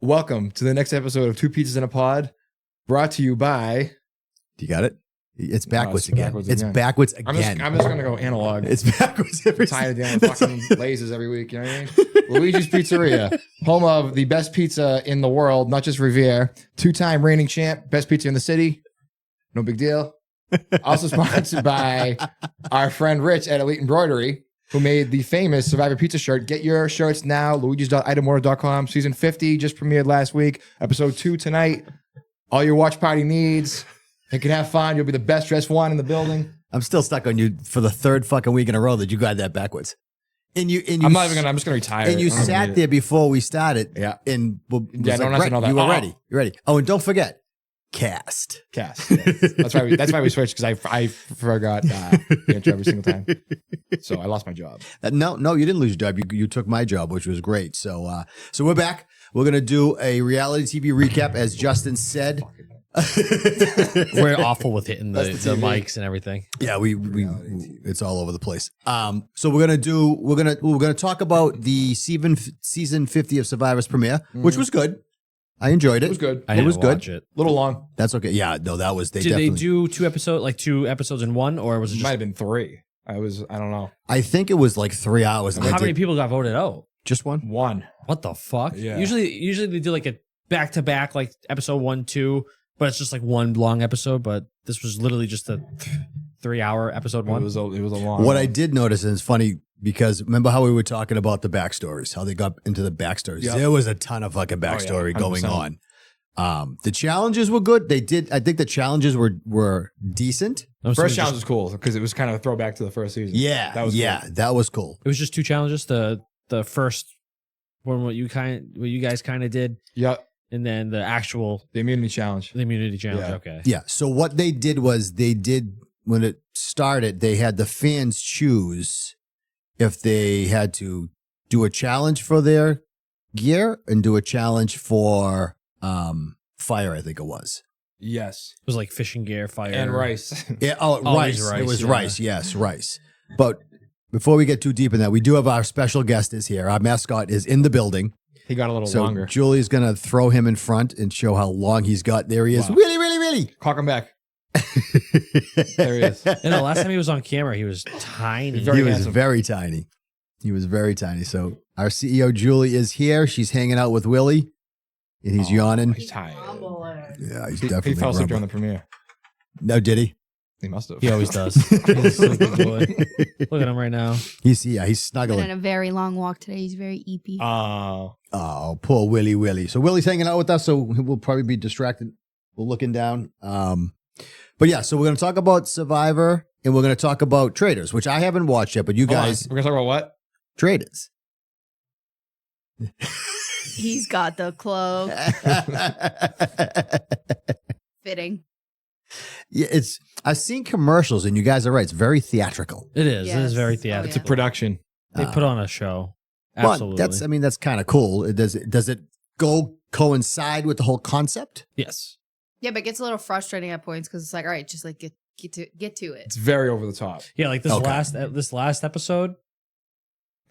welcome to the next episode of Two Pizzas in a Pod, brought to you by... Do you got it? It's backwards again. It's backwards again. I'm just going to go analog. It's backwards every time. Tired of fucking lasers every week, you know what I mean? Luigi's Pizzeria, home of the best pizza in the world, not just Riviera. 2-time reigning champ, best pizza in the city. No big deal. Also sponsored by our friend Rich at Elite Embroidery, who made the famous Survivor Pizza shirt. Get your shirts now, luigis.itemorder.com. Season 50 just premiered last week. Episode 2 tonight. All your watch party needs. You can have fun. You'll be the best dressed one in the building. I'm still stuck on you for the third fucking week in a row that you got that backwards. And you I'm not even gonna. I'm just gonna retire. And you sat there before we started. Yeah. And don't have to know that. You were ready. You're ready. Oh, and don't forget, cast. Yes. That's why we switched, because I forgot the intro every single time. So I lost my job. No, you didn't lose your job. You took my job, which was great. So we're back. We're gonna do a reality TV recap, as Justin said. We're awful with hitting the mics and everything. Yeah, we it's all over the place. So we're gonna talk about the season 50 of Survivor's premiere, which was good. I enjoyed it. It was good. I didn't watch it. A little long. That's okay. Yeah, no, that was Did they do two episodes in one, or was it It just might have been 3. I don't know. I think it was like 3 hours. how many people got voted out? Just one? One. What the fuck? Yeah. Usually they do like a back to back, like episode 1, 2, but it's just like one long episode. But this was literally just a 3-hour episode 1. It was a long. What I did notice, and it's funny because remember how we were talking about the backstories, how they got into the backstories. Yep. There was a ton of fucking backstory going 100%. on. The challenges were good. I think the challenges were decent. First challenge was cool because it was kind of a throwback to the first season. Yeah, that was cool. That was cool. It was just 2 challenges. The first one, what you guys kind of did. Yep. And then the immunity challenge. The immunity challenge. Yeah. Okay. Yeah. So what they did was when it started, they had the fans choose if they had to do a challenge for their gear and do a challenge for fire, I think it was. Yes. It was like fishing gear, fire, and rice. Yeah. Always Rice. rice, It was yeah. rice. Yes, rice. But before we get too deep in that, we do have our special guest is here. Our mascot is in the building. He got a little So longer. Julie's going to throw him in front and show how long he's got. There he is. Wow. Really, really, really. Cock him back. There he is. And the last time he was on camera, he was tiny. Very He was handsome. very tiny. He was very tiny. So our CEO, Julie, is here. She's hanging out with Willie, and he's yawning. He's tired. Yeah, he's He definitely fell asleep during grumbling. the premiere. No, did he? He must have. He always does. He's a sleepy boy. Look at him right now. He's Been on snuggling. a very long walk today. He's very eepy. Oh, poor Willie. So Willie's hanging out with us, so we'll probably be distracted. We're looking down. But yeah, so we're going to talk about Survivor, and we're going to talk about Traitors, which I haven't watched yet, but you Hold on. guys, We're gonna talk about what? Traitors. He's got the cloak. Fitting. Yeah, I've seen commercials, and you guys are right. It's very theatrical. It is. It Yes. is very Oh, theatrical. It's a production. They put on a show. But Absolutely. that's kind of cool. Does it go coincide with the whole concept? Yes. Yeah, but it gets a little frustrating at points because it's like, all right, just like get to it. It's very over the top. Yeah, like this Okay. last episode,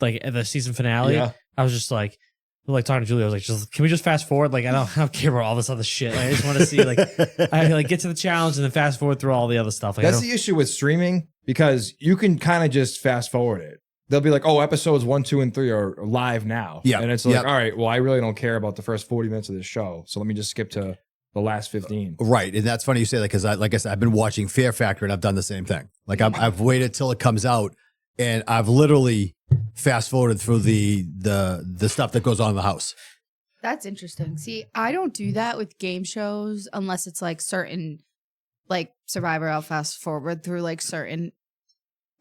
like at the season finale, Yeah. I was just like talking to Julie. I was like, can we just fast forward? Like, I don't care about all this other shit. Like, I just want to see I get to the challenge and then fast forward through all the other stuff. Like, That's the issue with streaming, because you can kind of just fast forward it. They'll be like, oh, episodes 1, 2, and 3 are live now. Yeah. And it's like, Yep. all right, well, I really don't care about the first 40 minutes of this show. So let me just skip to the last 15. Right, and that's funny you say that because, like I said, I've been watching Fear Factor and I've done the same thing. Like I've waited till it comes out, and I've literally fast forwarded through the stuff that goes on in the house. That's interesting. See, I don't do that with game shows unless it's like certain, like Survivor. I'll fast forward through like certain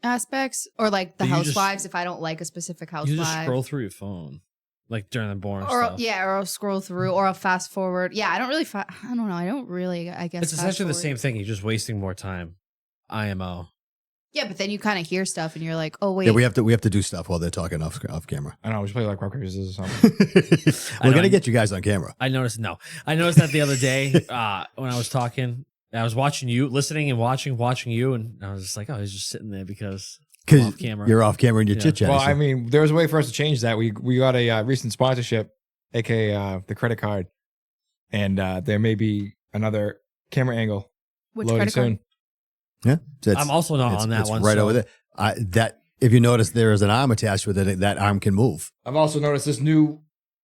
aspects, or like the But you just- Housewives if I don't like a specific you housewife. just scroll through your phone, like during the boring or stuff. yeah, or I'll scroll through, or I'll fast forward. Yeah, I don't really. I don't know. I don't really. I guess It's essentially the fast same forward. thing. You're just wasting more time. IMO. Yeah, but then you kind of hear stuff and you're like, oh wait. Yeah, we have to do stuff while they're talking off camera. I don't know. We should play like rock, paper, scissors or something. We're know. gonna get you guys on camera. I noticed that the other day when I was talking. I was watching you, listening and watching you, and I was just like, oh, he's just sitting there because I'm off camera. You're off camera and you're Yeah. chit chatting. Well, I mean, there was a way for us to change that. We got a recent sponsorship aka the credit card, and there may be another camera angle Which loading credit card? soon. Yeah, I'm also not on that it's one. right so- over there. That if you notice, there is an arm attached with it. That arm can move. I've also noticed this new,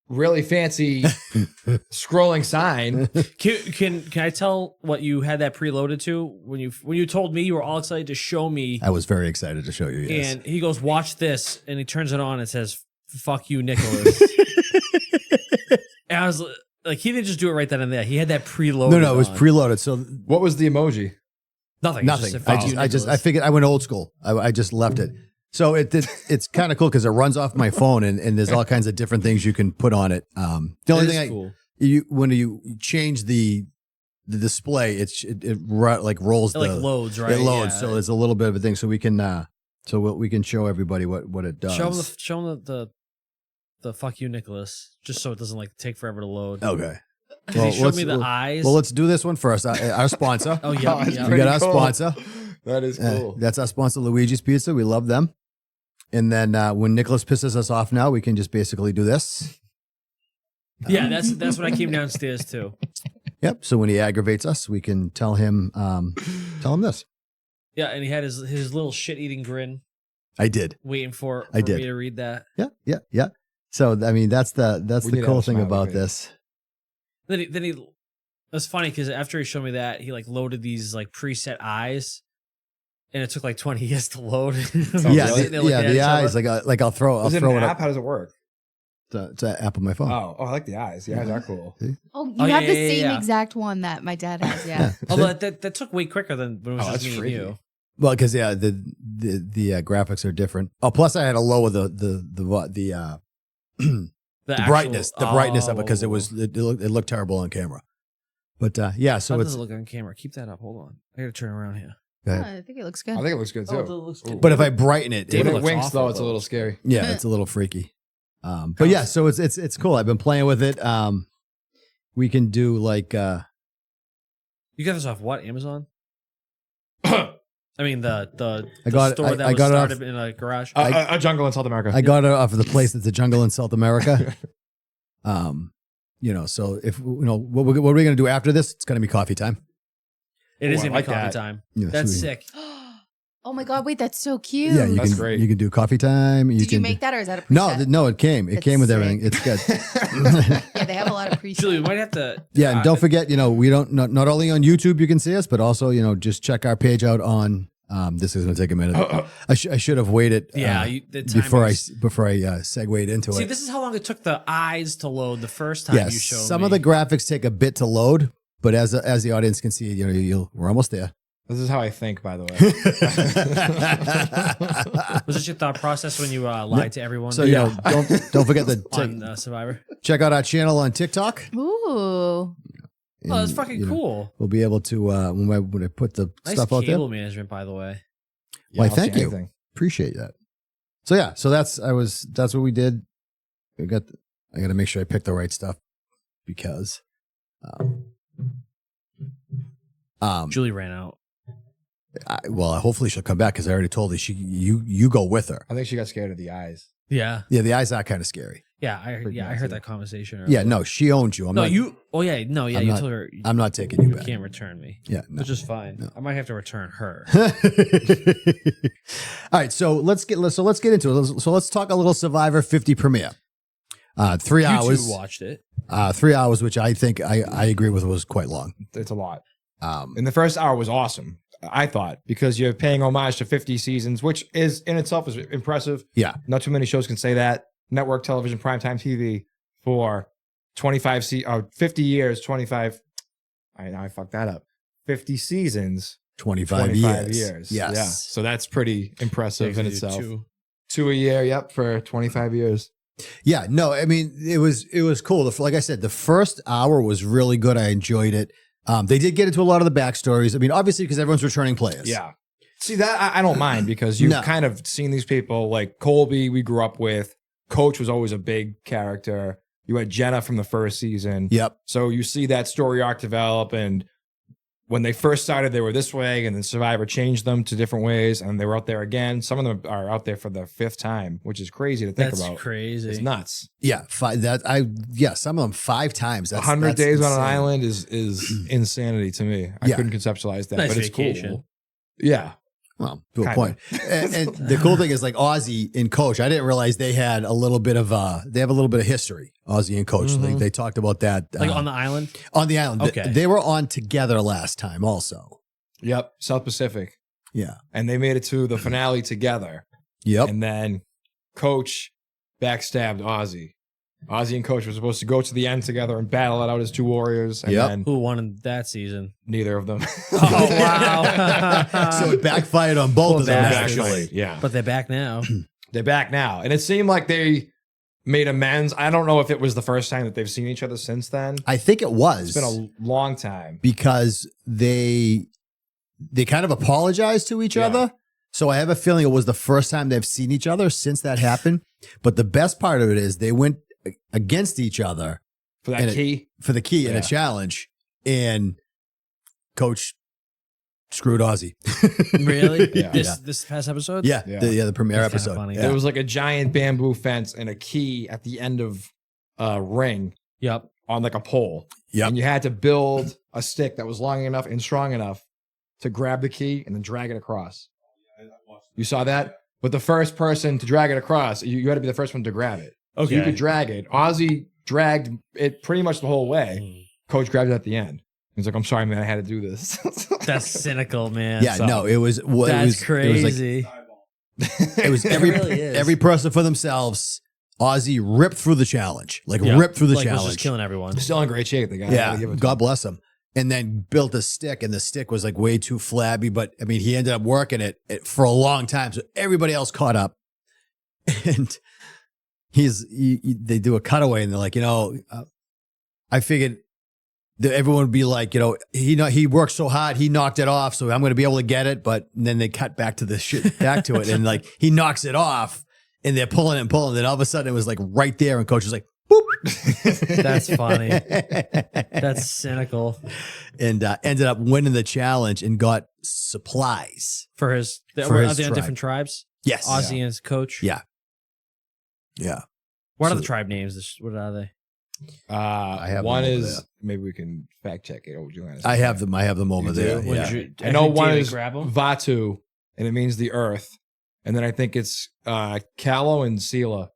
really fancy scrolling sign. Can I tell what you had that preloaded to when you told me you were all excited to show me? I was very excited to show you. Yes. And he goes, "Watch this," and he turns it on. And it says, "Fuck you, Nicholas." And I was like, he didn't just do it right then and there. He had that preloaded. No, it was on. preloaded. So What was the emoji? Nothing. nothing. It just said, "Fuck you, I figured I went old school. I just left it. So it's kind of cool because it runs off my phone and there's all kinds of different things you can put on it. The only thing cool. when you change the display, it rolls It loads, right? It loads, Yeah. so it's a little bit of a thing. So we can we can show everybody what it does. Show them the fuck you, Nicholas, just so it doesn't take forever to load. Okay. He showed me the eyes. Well, let's do this one first. Our sponsor. Oh yeah, that's yeah. We pretty got our cool. sponsor. That is cool. That's our sponsor, Luigi's Pizza. We love them. And then when Nicholas pisses us off now, we can just basically do this. Yeah, that's what I came downstairs to. Yep. So when he aggravates us, we can tell him this. Yeah, and he had his little shit eating grin, I did. waiting for I did. me to read that. Yeah. So I mean, that's We the need to cool have a thing smiley about face. this. Then he that's funny because after he showed me that, he loaded these preset eyes, and it took 20 years to load. Yeah, really? the eyes. Like I'll throw Is it it an up app? How does it work? to app on my phone. Oh, I like the eyes. The eyes are cool. Oh, you Oh, have yeah, the yeah, same yeah. exact one that my dad has. Yeah. Although that took way quicker than when it was Oh, just that's me freaky. and you. Well, because the graphics are different. Oh, plus I had to lower the brightness of it because it looked terrible on camera. But yeah, so How it's does it look on camera? Keep that up. Hold on. I gotta turn around here. okay. I think it looks good. I think it looks good too. Oh, it looks good. But if I brighten it, David When it looks winks awful, though, it's a though. little scary. yeah, it's a little freaky. But yeah, so it's cool. I've been playing with it. We can do You got this off what? Amazon? I mean the store that I was got it off- started in a garage. A jungle in South America. I got it off of the place that's a jungle in South America. So if what are we gonna do after this? It's gonna be coffee time. It is I gonna like be coffee that. time. Yeah, That's so we- sick. Oh my god! Wait, that's so cute. Yeah, you That's can great. you can do coffee time. Did you can make that or is that a No, preset? no, it came. It That's came with sick. everything. It's good. Yeah, they have a lot of presets. Julie, we might have to. Yeah, and don't forget, we don't not only on YouTube you can see us, but also just check our page out on. This is going to take a minute. I should have waited. Yeah, the timing before I is- segued into See, it. this is how long it took the eyes to load the first time Yes, you showed some me. of the graphics take a bit to load, but as the audience can see, we're almost there. This is how I think, by the way. Was this your thought process when you lied to everyone? So don't forget to on Survivor. check out our channel on TikTok. Ooh. Oh, that's And, fucking cool. We'll be able to when I put the Nice stuff out there. cable management, by the way. Why, I'll see thank you. anything. Appreciate that. So yeah, so that's what we did. I got to make sure I pick the right stuff because Julie ran out. hopefully she'll come back because I already told her you go with her. I think she got scared of the eyes. Yeah, Yeah, the eyes are kind of scary. yeah, I heard sensitive. that conversation. Earlier. Yeah, no, she owns you. I'm no, not, you. Oh yeah, no, yeah. I'm You not- told her I'm not taking you you back. can't return me, Yeah, no. which is fine. No. I might have to return her. All right, so let's get into it. So let's talk a little Survivor 50 premiere. 3 You hours. two watched it. 3 hours, which I think I agree with was quite long. It's a lot. Um, And the first hour was awesome, I thought, because you're paying homage to 50 seasons, which is in itself is impressive. yeah, Not too many shows can say that. Network television, primetime TV for 50 years, 25. I fucked that up. 50 seasons, 25 25 years. Yes. Yes. So that's pretty impressive in They do itself. two. 2 a year, yep, for 25 years. Yeah, no, I mean it was cool. Like I said, the first hour was really good. I enjoyed it. They did get into a lot of the backstories. I mean, obviously because everyone's returning players. Yeah. See, that I don't mind because you've No. kind of seen these people like Colby, we grew up with. Coach was always a big character. You had Jenna from the first season. Yep. So you see that story arc develop and when they first started, they were this way, and then Survivor changed them to different ways, and they were out there again. Some of them are out there for the 5th time, which is crazy to think about. That's crazy. It's nuts. Yeah, some of them 5 times. 100 days on an insane. island is insanity to me. I Yeah. couldn't conceptualize that, Nice but it's vacation. cool. Yeah. Well, to a Kinda. point. And the cool thing is, like Ozzy and Coach, I didn't realize they had a little bit of history. Ozzy and Coach, they talked about that Like on the island? on the island. Okay. They were on together last time, also. Yep. South Pacific. Yeah. And they made it to the finale together. Yep. And then Coach backstabbed Ozzy. Ozzy and Coach were supposed to go to the end together and battle it out as 2 warriors. And Yep. then Who won in that season? neither of them. Oh, wow. So it backfired on both of them, bastards. actually. Yeah. But they're back now. They're back now. And it seemed like they made amends. I don't know if it was the first time that they've seen each other since then. I think it was. It's been a long time. because they kind of apologized to each Yeah. other. So I have a feeling it was the first time they've seen each other since that happened. But the best part of it is they went against each other For that And it- key. for the key in Yeah. a challenge, and Coach screwed Ozzy. Really? Yeah. This past episode? Yeah, Yeah. the premiere That's kinda episode. funny. Yeah. There was like a giant bamboo fence and a key at the end of a ring Yep. on like a pole. Yep. And you had to build a stick that was long enough and strong enough to grab the key and then drag it across. You saw that? But the first person to drag it across, you had to be the first one to grab it. So you could drag it. Ozzy dragged it pretty much the whole way. Coach grabbed it at the end. He's like, I'm sorry, man, I had to do this. That's cynical, man. Yeah, So- no, it was. Well, That's it was crazy. It was every It really is. every person for themselves. Ozzy ripped through the challenge, Yeah. ripped through the Like, was challenge. just killing everyone. Still in great shape, the guy. I Yeah, gotta give it to God him. bless him. And then built a stick, and the stick was like way too flabby. But I mean, he ended up working it for a long time, so everybody else caught up. And they do a cutaway, and they're like, I figured that everyone would be like, he worked so hard, he knocked it off, so I'm going to be able to get it. But then they cut back to it, and like he knocks it off, and they're pulling and pulling. Then all of a sudden, it was like right there, and Coach was like, boop. That's funny. That's cynical. And ended up winning the challenge and got supplies. For his, For are his they on tribe. different tribes? Yes. Ozzy and his coach? Yeah. Yeah. What are So- the tribe names? What are they? I have one them over is there. maybe we can fact check it. Or would you want to I say have that? them. I have them over You do? there. What Yeah. I know think one David is grab 'em? Vatu, and it means the earth. And then I think it's Callow and Sela.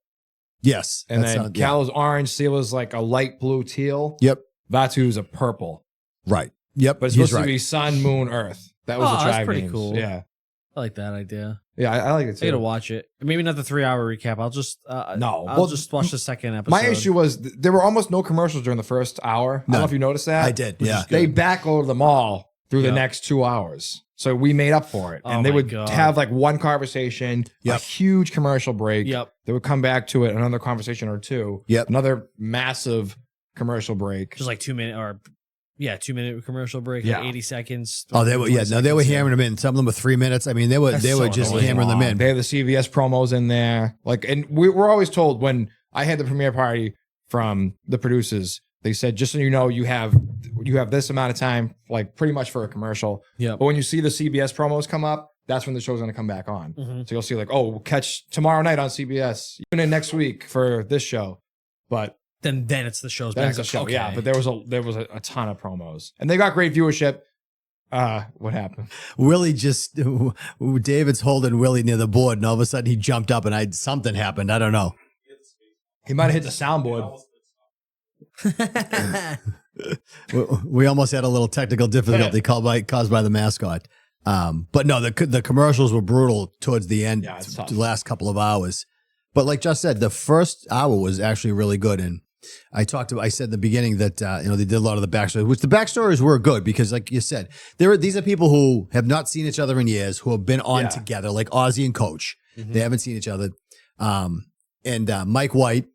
Yes. And that then sound- yeah. Callow's orange, Sela's like a light blue teal. Yep. Vatu's a purple. Right. Yep. But it's He's supposed to right. be sun, moon, earth. That was Oh, the that's tribe pretty names. cool. Yeah. I like that idea. Yeah, I like it I gotta too. watch it. Maybe not the 3-hour recap. I'll just No. I'll Well, just watch the second episode. My issue was there were almost no commercials during the first hour. I don't know None. if you noticed that. I did. Which Yeah. is good. They backloaded them all through the Yep. next 2 hours. So we made up for it. Oh And they my would God. have like one conversation, a Yep. huge commercial break. Yep. They would come back to it, another conversation or two. Yep. Another massive commercial break. Just like 2 minute or 2-minute commercial break, Yeah. like 80 seconds. Oh, they were. Yeah. 20 No, they were seconds, yeah. hammering them in. Some of them were 3 minutes. I mean, they were. That's They were so just annoying. hammering them in. They have the CVS promos in there. Like, and we're always told when I had the premiere party from the producers, they said, just so you know, you have this amount of time, like pretty much for a commercial. Yep. But when you see the CBS promos come up, that's when the show's going to come back on. Mhm. So you'll see like, oh, we'll catch tomorrow night on CBS, even in next week for this show. But Then it's the show's that's back. a show, Okay. yeah. But there was a ton of promos, and they got great viewership. What happened? Willie just. David's holding Willie near the board, and all of a sudden he jumped up, and something happened. I don't know. He might have hit the soundboard. We almost had a little technical difficulty caused by the mascot. But no, the commercials were brutal towards the end, Yeah, it's tough. the last couple of hours. But like Josh said, the first hour was actually really good. And I said in the beginning that they did a lot of the backstory, which the backstories were good because, like you said, these are people who have not seen each other in years, who have been on Yeah. together, like Ozzy and Coach. Mhm. They haven't seen each other. And Mike White.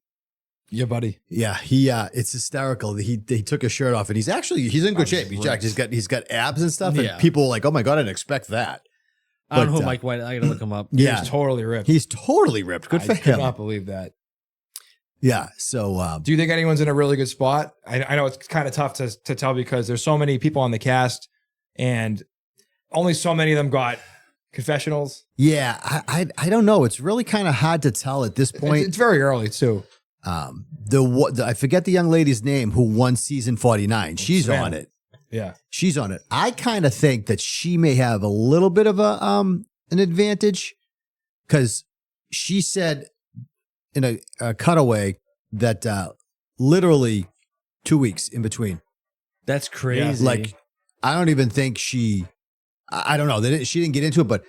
Yeah, buddy. Yeah, it's hysterical. He took his shirt off and he's in good shape. He's jacked. He's got abs and stuff. And Yeah. people were like, oh my God, I didn't expect that. I don't know But, who Mike White. I gotta look him up. Yeah, He's totally ripped. he's totally ripped. Good for I could him. not believe that. Yeah. So Do you think anyone's in a really good spot? I know it's kind of tough to tell because there's so many people on the cast and only so many of them got confessionals. Yeah, I don't know. It's really kind of hard to tell at this point. It's very early too. I forget the young lady's name who won season 49. She's Savannah. on it. Yeah. She's on it. I kind of think that she may have a little bit of an advantage because she said in a cutaway that literally 2 weeks in between. That's crazy. Like, I don't even think I don't know. She didn't get into it, but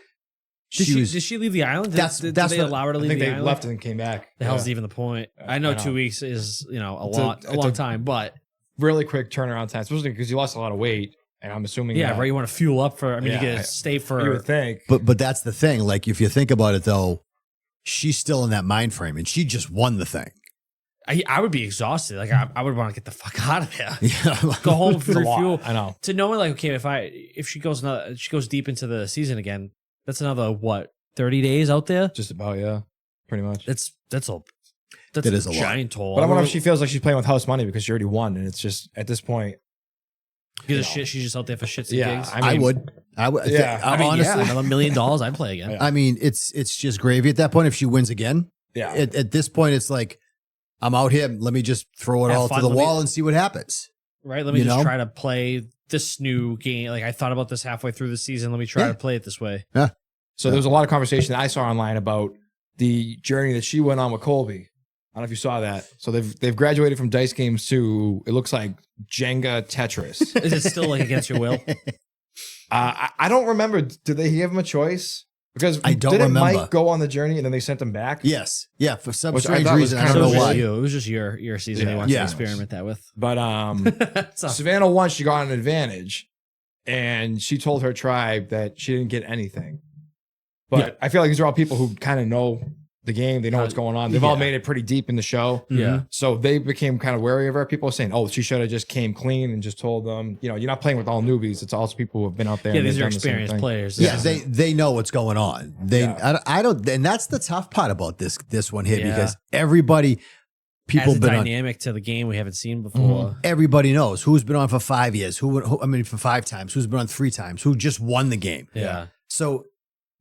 did she leave the island? Did they allow her to I leave think the they island? left and then came back. The hell's even the point? I know 2 weeks is a It's long a time, but really quick turnaround time, especially because you lost a lot of weight, and I'm assuming right. You want to fuel up for. I mean, Yeah, you get to stay for. you would think. but that's the thing. Like, if you think about it, though, she's still in that mind frame, and she just won the thing. I would be exhausted. Like I would want to get the fuck out of here. Yeah, Go home It's a for lot. fuel. I know. To know like if she goes deep into the season again, that's another 30 days out there. Just about, yeah, pretty much. That's It is a lot. giant toll. But I wonder if she feels like she's playing with house money because she already won, and it's just at this point. gives a shit. She's just out there for shits and Yeah, gigs. I would. Yeah. Honestly, another $1 million, I'd play again. Yeah. I mean, it's just gravy at that point. If she wins again, Yeah, at this point, it's like, I'm out here. Let me just throw it Have all fun, to the let me- wall and see what happens. Right? Let me You just know? try to play this new game. Like I thought about this halfway through the season. Let me try Yeah. to play it this way. So there was a lot of conversation that I saw online about the journey that she went on with Colby. I don't know if you saw that. So they've graduated from dice games to, it looks like, Jenga Tetris. Is it still like against your will? I don't remember. Did they give him a choice? Because I don't didn't remember. Mike go on the journey and then they sent him back? Yes. Yeah. For some Which I strange thought was reason, I kind don't of know It was why. just you. It was just your season. They wanted Yeah. to experiment that with. But So- Savannah won. She got an advantage, and she told her tribe that she didn't get anything. But I feel like these are all people who kind of know the game. They know what's going on. They've all made it pretty deep in the show. Yeah. So they became kind of wary of her. People are saying, "Oh, she should have just came clean and just told them, you're not playing with all newbies. It's also people who have been out there." Yeah, and these they've are done the same experienced thing." players. Yeah, This is- they know what's going on. I don't, and that's the tough part about this one here, Yeah. because everybody, people adds a been on, dynamic to the game we haven't seen before. everybody knows who's been on for 5 years, for 5 times, who's been on 3 times, who just won the game. Yeah. So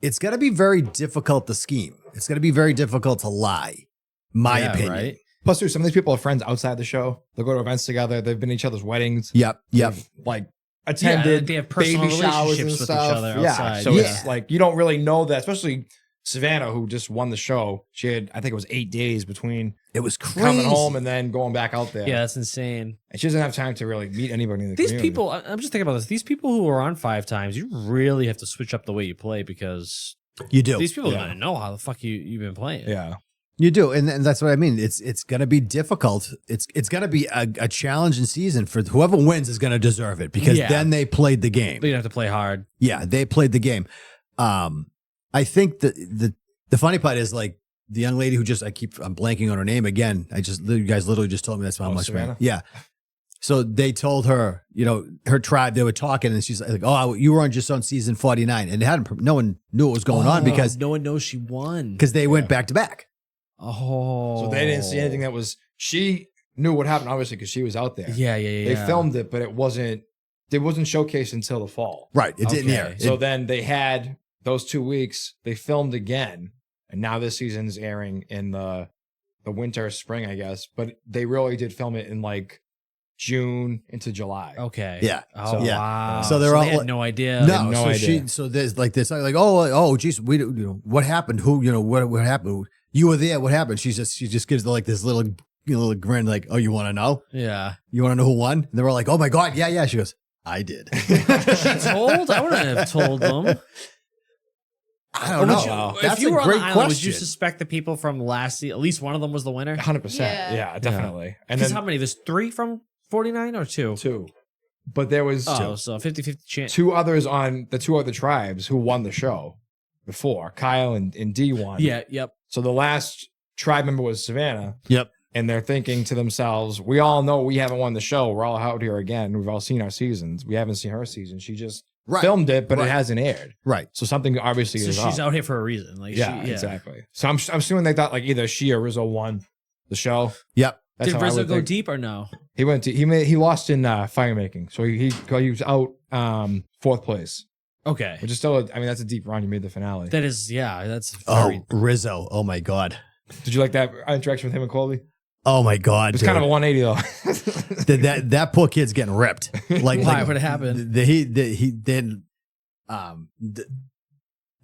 it's got to be very difficult to scheme. It's going to be very difficult to lie. My Yeah, opinion. right? Plus, too, some of these people are friends outside the show. They'll go to events together. They've been at each other's weddings. Yep. They've, like attended they have personal baby showers and relationships with each stuff. other Yeah, outside. so Yeah. it's like you don't really know that, especially Savannah, who just won the show. She had, I think it was 8 days between It was crazy. coming home and then going back out there. Yeah, that's insane. And she doesn't have time to really meet anybody in the These community. people, I'm just thinking about this. These people who are on 5 times, you really have to switch up the way you play because You do. these people Yeah. don't even know how the fuck you've been playing. Yeah. You do, and that's what I mean. It's going to be difficult. It's going to be a challenging season for whoever wins is going to deserve it because Yeah. then they played the game. But you have to play hard. Yeah, they played the game. I think the funny part is like the young lady who I'm blanking on her name again. You guys literally just told me that's how much. Savannah? Yeah. So they told her, her tribe, they were talking and she's like, "Oh, you were just on season 49." And no one knew what was going on because no one knows she won. they went back to back. Oh. So they didn't see anything that was, she knew what happened, obviously, because she was out there. Yeah. They filmed it, but it wasn't showcased until the fall. Right. It didn't Okay. air. So then they had those 2 weeks, they filmed again, and now this season's airing in the winter, spring, I guess. But they really did film it in like June into July. Okay. Yeah. Oh, So- yeah. wow. So they're they all had like- no idea. No, no so idea. so there's like this, like, oh, geez, what happened? Who, what happened? You were there. What happened? She just gives like this little, little grin, like, oh, you want to know? Yeah. You want to know who won? And they were like, oh my God, yeah. She goes, I did. She told? I wouldn't have told them. I don't know. Wow. That's if you a were on great the island, question. would you suspect the people from last season, at least one of them was the winner? 100%. Yeah. Yeah, definitely. And Because then how many? There's 3 from 49 or 2? 2. But there was Oh, so 50-50 chance. 2 others on the 2 other tribes who won the show before. Kyle and D won. Yeah, yep. So the last tribe member was Savannah. Yep. And they're thinking to themselves, we all know we haven't won the show. We're all out here again. We've all seen our seasons. We haven't seen her season. She just filmed it, but Right. it hasn't aired. Right. So something obviously So is she's up. out here for a reason. Like, Yeah, she, exactly. So I'm assuming they thought like either she or Rizzo won the show. Yep. That's Did how I Rizzo would go think. deep or no? He lost in fire making, so he was out 4th place, Okay. which is still. I mean, that's a deep run. You made the finale. That is, yeah, that's Oh, very. Rizzo. Oh my God. Did you like that interaction with him and Colby? Oh my God. It's kind of a 180 though. that poor kid's getting ripped. Why would it happen?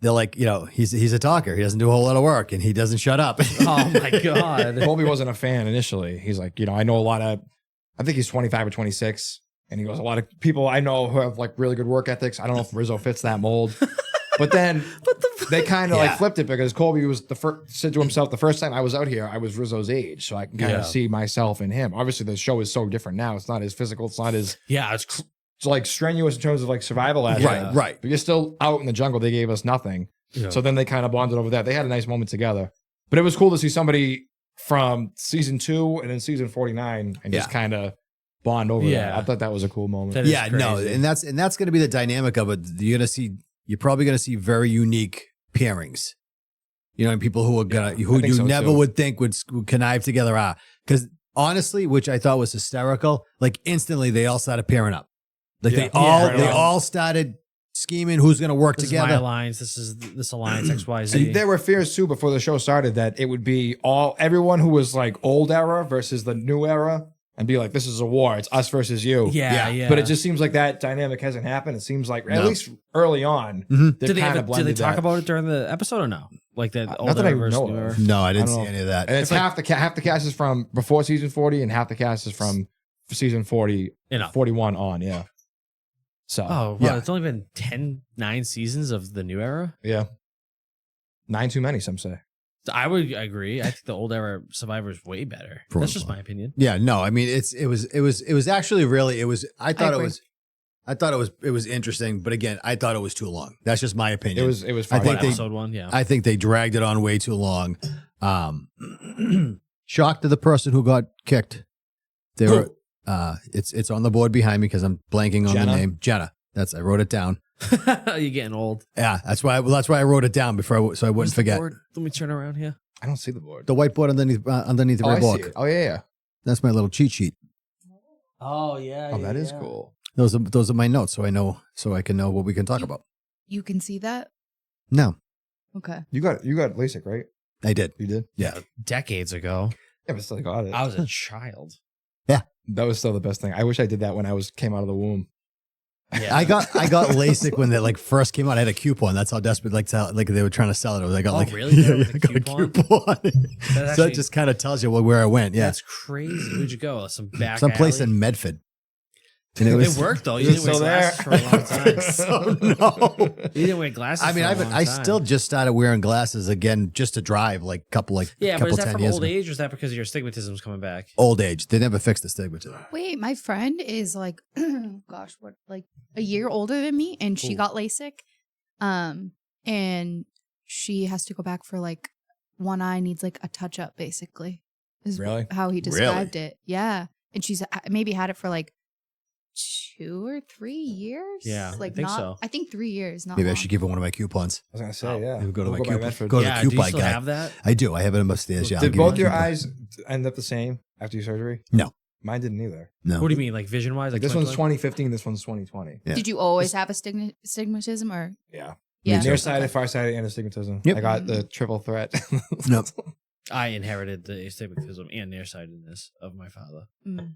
They're like, he's a talker. He doesn't do a whole lot of work and he doesn't shut up. Oh my God. Colby wasn't a fan initially. He's like, I know a lot of. I think he's 25 or 26, and he goes, a lot of people I know who have like really good work ethics. I don't know if Rizzo fits that mold. But then they kind of like flipped it because Colby was said to himself, the first time I was out here, I was Rizzo's age. So I can kind of see myself in him. Obviously, the show is so different now. It's not as physical. It's not as it's like strenuous in terms of like survival aspect. Right. But you're still out in the jungle. They gave us nothing. Yeah. So then they kind of bonded over that. They had a nice moment together. But it was cool to see somebody from season 2 and then season 49 and just kind of bond over that. I thought that was a cool moment. And that's going to be the dynamic of it. You're probably going to see very unique pairings. And people who are you never would think would connive together because honestly, which I thought was hysterical, like instantly they all started pairing up. Like they all started scheming who's going to work together. This is my alliance. This alliance XYZ. And there were fears too before the show started that it would be everyone who was like old era versus the new era. And be like, this is a war. It's us versus you. Yeah. But it just seems like that dynamic hasn't happened. It seems like, at least early on, did they talk about it during the episode or no? Like that? Not that I know of. No, I didn't see any of that. And it's half the cast is from before season 40, and half the cast is from season 40, 41 on. Yeah. So, it's only been 9 seasons of the new era. Yeah. 9 too many, some say. I would agree. I think the old era Survivor is way better. Probably. That's just my opinion. Yeah, no, I mean it was actually really I thought it was interesting, but again, I thought it was too long. That's just my opinion. It was fun. I think episode 1, yeah. I think they dragged it on way too long. Shocked to the person who got kicked. They were it's on the board behind me because I'm blanking on the name. Jenna. I wrote it down. You're getting old. Yeah, that's why I wrote it down before so I wouldn't forget. Let me turn around here. I don't see the board. The whiteboard underneath the red book. Oh yeah. That's my little cheat sheet. Oh yeah. Oh, that is cool. Those are my notes, so I can know what we can talk about. You can see that? No. Okay. You got LASIK, right? I did. You did? Yeah. Decades ago. Yeah, but still got it. I was a child. Yeah. That was still the best thing. I wish I did that when I came out of the womb. Yeah. I got LASIK when they first came out. I had a coupon. That's how desperate they were trying to sell it. I got really? I got a coupon. So it just kind of tells you where I went. Yeah, that's crazy. Where'd you go? Some place in Medford. And it worked though. You didn't wear glasses for a long time. So no, you didn't wear glasses. I mean, I still just started wearing glasses again just to drive, but is that from old age, or is that because your astigmatism's coming back? Old age. They never fixed the astigmatism. Wait, my friend is like, a year older than me, and she got LASIK, and she has to go back for like one eye needs like a touch up, basically. Is really how he described it. Yeah, and she's maybe had it for like 2 or 3 years. Yeah, like I think so. I think 3 years. Not maybe long. I should give her one of my coupons. I was gonna say, yeah. Go to my coupon. Go to the coupon do you still guy. have that? I do. I have it upstairs. Yeah. Did both your eyes end up the same after your surgery? No. Mine didn't either. No. What do you mean, like vision wise? Like this one's 2015. This one's 2020. Yeah. Did you always have astigmatism or? Yeah. Yeah. Nearsighted, farsighted, and astigmatism. Yep. I got the triple threat. Nope. I inherited the astigmatism and nearsightedness of my father. Mm.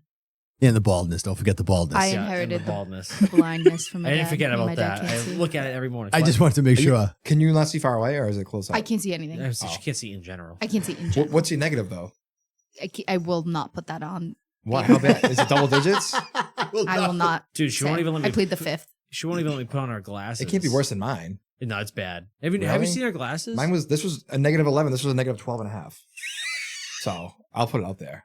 And the baldness. Don't forget the baldness. I Yeah, inherited and the baldness. the blindness from my I dad. didn't forget My about dad that. can't I see. look at it every morning. I just wanted to make sure. Can you not see far away, or is it close up? I can't see anything. She can't see in general. I can't see in general. What's your negative though? I will not put that on. What? How bad? Is it double digits? I will not. Dude, she won't say. even let me. I plead the fifth. She won't even let me put on her glasses. It can't be worse than mine. No, it's bad. Have you Really? seen her glasses? This was a negative 11. This was a negative 12 and a half. So I'll put it out there.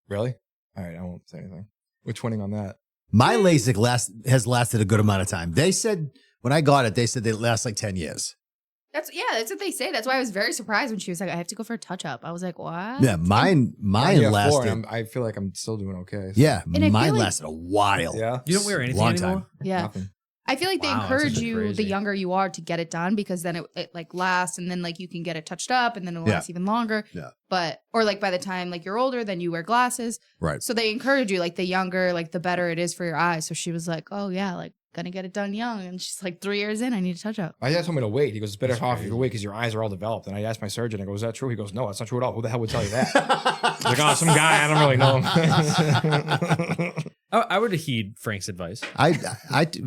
Really? All right. I won't say anything. We're twinning on that. My LASIK has lasted a good amount of time. They said, when I got it, they said they last like 10 years. That's what they say. That's why I was very surprised when she was like, "I have to go for a touch up." I was like, "What?" Yeah, mine lasted. I feel like I'm still doing okay. So. Yeah, And I mine feel like- lasted a while. Yeah. You don't wear anything Long anymore? time. Yeah. Nothing. I feel like they Wow, that's encourage actually you crazy. the younger you are to get it done because then it like lasts and then like you can get it touched up and then it'll Yeah. last even longer. Yeah. But or like by the time like you're older, then you wear glasses. Right. So they encourage you like the younger, like the better it is for your eyes. So she was like, oh yeah, like gonna get it done young. And she's like 3 years in, I need to touch up. My dad told me to wait. He goes, it's better That's off if crazy. you wait because your eyes are all developed. And I asked my surgeon, I go, is that true? He goes, no, that's not true at all. Who the hell would tell you that? He's like, oh, some guy. I don't really know him. I would heed Frank's advice.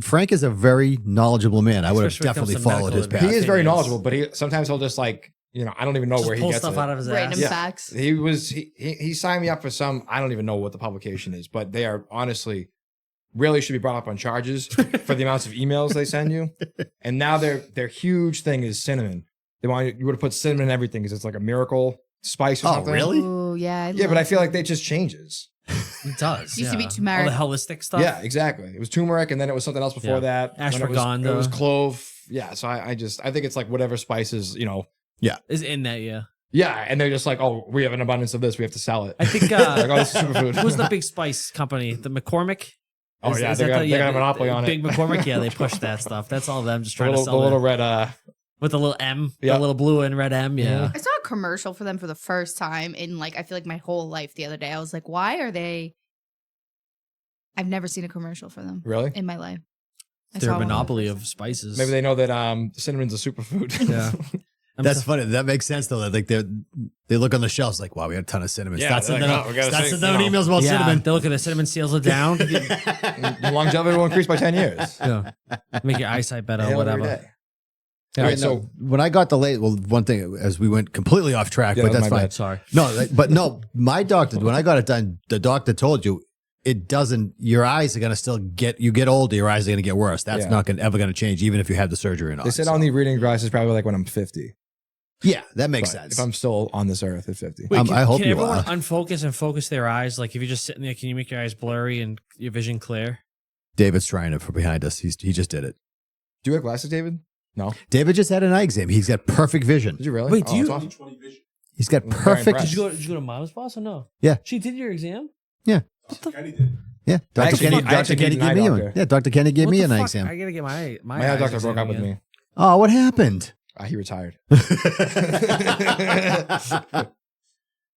Frank is a very knowledgeable man. I would have Especially when it comes definitely to followed medical his advice. path. He is very Opinions. knowledgeable, but sometimes he'll just like, I don't even know Just where he pull gets stuff it. out of his Random ass. Yeah. facts. He signed me up for some, I don't even know what the publication is, but they are honestly really should be brought up on charges for the amounts of emails they send you. And now their huge thing is cinnamon. They want you would have put cinnamon in everything because it's like a miracle spice or Oh, something. really? Oh yeah. Yeah, but I feel like that just changes. It does. Used to be yeah. turmeric. All the holistic stuff. Yeah, exactly. It was turmeric and then it was something else before Yeah. that. Then it was Ashwagandha. clove. Yeah, so I think it's like whatever spices, Is in that, yeah. Yeah, and they're just like, oh, we have an abundance of this, we have to sell it. I think Like, oh, this is superfood. who's the big spice company? The McCormick? Oh, yeah, they got a monopoly on it. Big McCormick, yeah, they push that stuff. That's all them just the trying to little, sell the little it. red With the little M, Yeah. the little blue and red M, yeah. I saw a commercial for them for the first time in like I feel like my whole life the other day. I was like, why are they? I've never seen a commercial for them really? in my life. I Their saw one for the monopoly first of spices. Maybe they know that cinnamon's a superfood. Yeah. That's funny. That makes sense though. Like they look on the shelves like, wow, we had a ton of cinnamon. Yeah, Start they're sending like, out oh, we gotta start say, sending out you know. emails about yeah, cinnamon. they look at the cinnamon seals it down. The longevity will increase by 10 years. Yeah. Make your eyesight better Yeah, or every whatever. day. Yeah, All right, no, so when I got the one thing as we went completely off track, Yeah, but that that's was my fine. bad. Sorry. No, my doctor, when I got it done, the doctor told you it doesn't, your eyes are going to still you get older, your eyes are going to get worse. That's Yeah. not ever going to change, even if you have the surgery or not. they said So- I'll need reading glasses probably like when I'm 50. Yeah, that makes But sense. if I'm still on this earth at 50. Wait, I hope can you everyone are. unfocus and focus their eyes? Like if you're just sitting there, can you make your eyes blurry and your vision clear? David's trying it from behind us. He just did it. Do you have glasses, David? No. David just had an eye exam. He's got perfect vision. Did you really? Wait, do that's you- awesome. He's got I'm very perfect. impressed. Did you go to Mom's boss or no? Yeah. She did your exam? Yeah, I Dr. actually Kenny. need- I Dr. actually Kenny need an eye gave me one. doctor. Yeah, Dr. Kenny gave What me the an eye fuck? exam. I gotta get my My eye doctor eyes broke up with examined. me. Oh, what happened? He retired.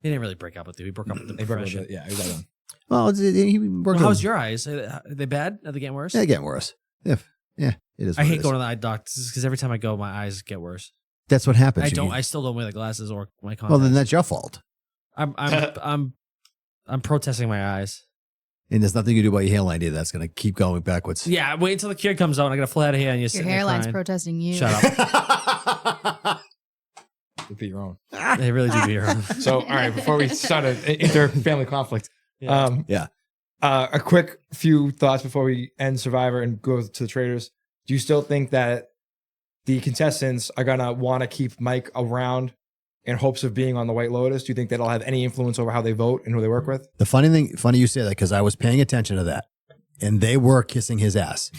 He didn't really break up with you. He broke up with the He broke up with profession. it. Yeah, he was done. Well, he worked. Well, on- how's your eyes? Are they bad? Are they getting worse? They're getting worse. Yeah, it is. I what hate it is. going to the eye doctors because every time I go, my eyes get worse. That's what happens. I You don't. need- I still don't wear the glasses or my contacts. well, then that's your fault. I'm protesting my eyes. And there's nothing you can do about your hairline either. That's going to keep going backwards. Yeah, wait until the cure comes out and I got a full head of hair and you're Your sitting there hairline's crying. protesting you. Shut up. To be your own. They really do be your So, all right, before we start an inter-family conflict, Yeah. Yeah. A quick few thoughts before we end Survivor and go to the Traitors. Do you still think that the contestants are gonna want to keep Mike around in hopes of being on the White Lotus? Do you think that'll have any influence over how they vote and who they work with? The funny you say that because I was paying attention to that, and they were kissing his ass.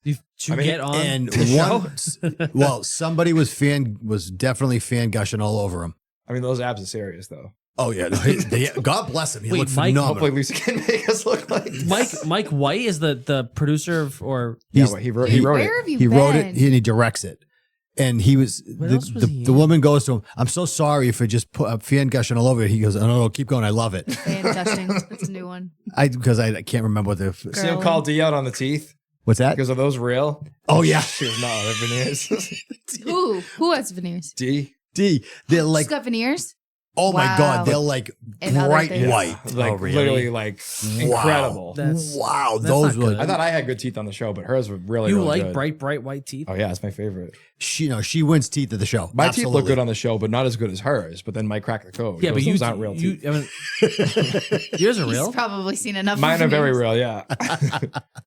You I mean, get on And the show? well, somebody was definitely fan gushing all over him. I mean, those abs are serious, though. Oh yeah, God bless him. He Wait, looked Mike- phenomenal. Hopefully, Lisa can make us look like Mike White is the producer of, or Yeah, He's- well, he wrote it. Where have you He been? wrote it and he directs it. And he was What else was he the in? woman goes to him, I'm so sorry for just fan gushing all over it. He goes, oh, no, keep going. I love it. Fan gushing. That's a new one. Because I can't remember what the See him call D out on the teeth? what's that? Because are those real? Oh yeah. She was not. They're veneers. Who has veneers? D. D. They're like, Who's got veneers? oh my Wow. God, they're like And other bright things. white. Like Oh, really? literally like incredible. That's- wow, that's those not were good. I thought I had good teeth on the show, but hers were really, you really like good. bright white teeth? Oh yeah, it's my favorite. she wins teeth at the show. My teeth look Absolutely. good on the show, but not as good as hers. But then Mike cracked the code. Yeah, but Those you aren't real you, teeth. I mean, yours are He's real. probably seen enough. Mine of are very veneers. real. Yeah,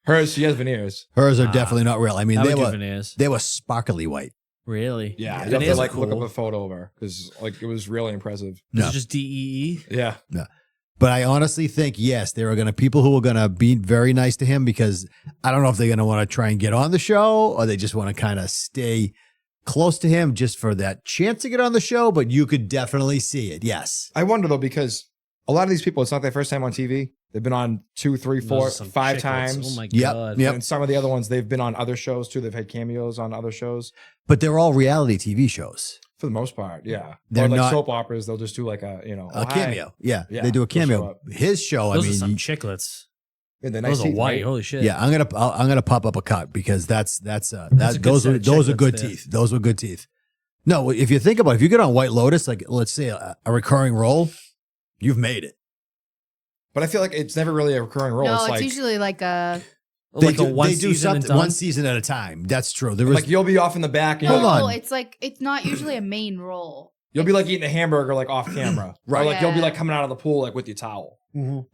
hers she has veneers. Hers are definitely not real. I mean, I they would do were veneers. they were sparkly white. Really? Yeah, you have veneers to are like look up cool. a photo of her because like it was really impressive. Is No. it just DEE? Yeah, But I honestly think, yes, there are going to people who are going to be very nice to him because I don't know if they're going to want to try and get on the show or they just want to kind of stay close to him just for that chance to get on the show. But you could definitely see it. Yes. I wonder though because a lot of these people, it's not their first time on TV. They've been on 2, 3, Those 4, are some 5 chiclets. times. Oh my Yep, god. yep. And some of the other ones, they've been on other shows too. They've had cameos on other shows But they're all reality TV shows. for the most part. Yeah. They're or like not- soap operas. They'll just do like a, A cameo. Yeah, Yeah, they do a they'll show cameo. up. His show, Those I are some mean, chiclets. Yeah, they're nice Those are teeth, white. right? Holy shit. yeah, I'm gonna pop up a cut because that's a good those set are of those are chiclets good there. teeth. Those were good teeth. No, if you think about it, if you get on White Lotus, like let's say a recurring role, you've made it. But I feel like it's never really a recurring role. No, it's it's like, usually like a. Like a one they do season and something done? one season at a time. That's true. There was like you'll be off in the back and Hold you'll, on. It's like it's not usually a main role. you'll be like eating a hamburger like off camera. Right. Or like you'll be Yeah. like coming out of the pool like with your towel.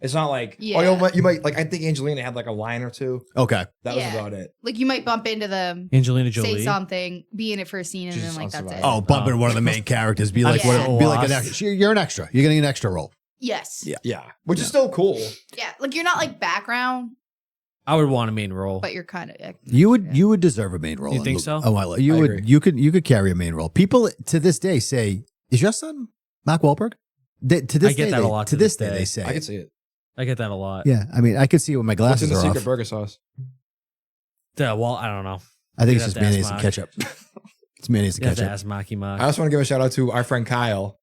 It's not like, Yeah. oh, you might, like, I think Angelina had like a line or two. okay. That Yeah. was about it. Like you might bump into them, Angelina Jolie. say something, be in it for a scene, and She's then like on that's it. Survivor. Oh, bumping one of the main characters. Be like, Yeah. be like an Lost. extra. You're an extra. You're getting an extra role. Yes. Yeah. Yeah. Which is still cool. Yeah. Like you're not like background, I would want a main role. but you're kind of. You would deserve a main role. You on think Luke. so? Oh, you I would. agree. You could carry a main role. People to this day say, "Is your son Mark Wahlberg?" To this I get day, that a they- lot To to this this day, day. they say, I can see it. I get that a lot. "Yeah." I mean, I could see it when my What's glasses in the are secret off. burger sauce? Yeah, well, I don't know. I think You'd it's have just to ask mayonnaise and Mark. ketchup. It's mayonnaise and You have to ketchup. ask Maki Mark. I also want to give a shout out to our friend Kyle.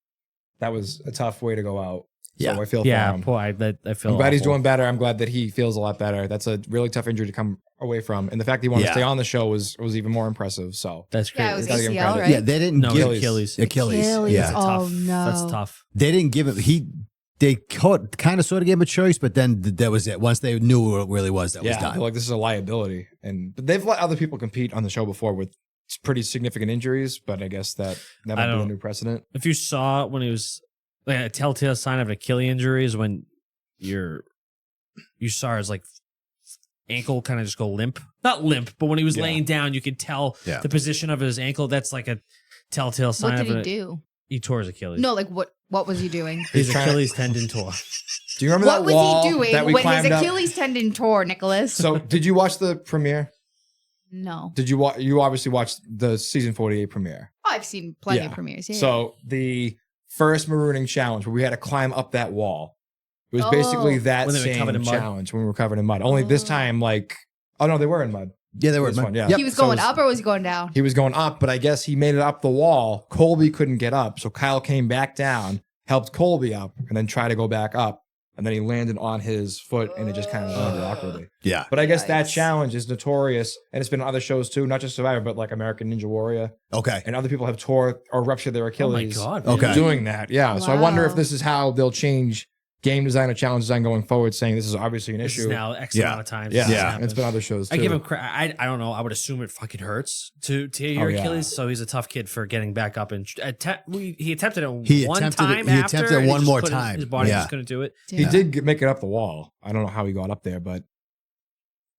That was a tough way to go out. Yeah. So I feel for Yeah, him. poor. I feel. I'm glad he's awful. doing better. I'm glad that he feels a lot better. That's a really tough injury to come away from. And the fact that he wanted Yeah. to stay on the show was even more impressive. So That's great. Yeah, it was Gotta give him ACL, credit. right? Yeah, they didn't No, give Achilles. Achilles. Achilles. Yeah, Oh, no. That's tough. they didn't give him. They kind of sort of gave him a choice, but then that was it. Once they knew what it really was, that was yeah, I done. feel like this is a liability. And but they've let other people compete on the show before with pretty significant injuries, but I guess that I might be a don't- new precedent. If you saw when he was like a telltale sign of an Achilles injury is when you saw his like ankle kind of just go limp. Not limp, but when he was Yeah. laying down, you could tell Yeah. the position of his ankle. That's like a telltale sign What did of he it. do? He tore his Achilles. No, like what was he doing? his He's trying- Achilles tendon tore. Do you remember What that was wall he doing that we when his climbed up? Achilles tendon tore, Nicholas? So did you watch the premiere? No. Did you you obviously watched the season 48 premiere? Oh, I've seen plenty Yeah. of premieres. Yeah. So the first marooning challenge where we had to climb up that wall. It was Oh. basically that When they were covered same in mud? challenge when we were covered in mud. Only this Oh. time, like, oh no, they were in mud. Yeah, they were. This one, yeah. Yep. he was So going it was- up or was he going down? He was going up, but I guess he made it up the wall. Colby couldn't get up, so Kyle came back down, helped Colby up, and then tried to go back up. And then he landed on his foot, and it just kind of landed awkwardly. Yeah. But I guess that Yikes. challenge is notorious, and it's been on other shows too, not just Survivor, but like American Ninja Warrior, Okay. and other people have tore or ruptured their Oh my Achilles. god. Okay. really? Doing that, yeah. So I wonder if Wow. this is how they'll change game design or challenge design going forward, saying this is obviously an This is issue. now X Yeah. amount of times. Yeah, this has yeah. happened. It's been other shows too. I give him credit. I don't know. I would assume it fucking hurts to tear your Oh, yeah. Achilles. So he's a tough kid for getting back up and he attempted it He one attempted it- time. he after, attempted it and he one just more couldn't- time. His body Yeah. just couldn't do it. He Yeah. did make it up the wall. I don't know how he got up there, but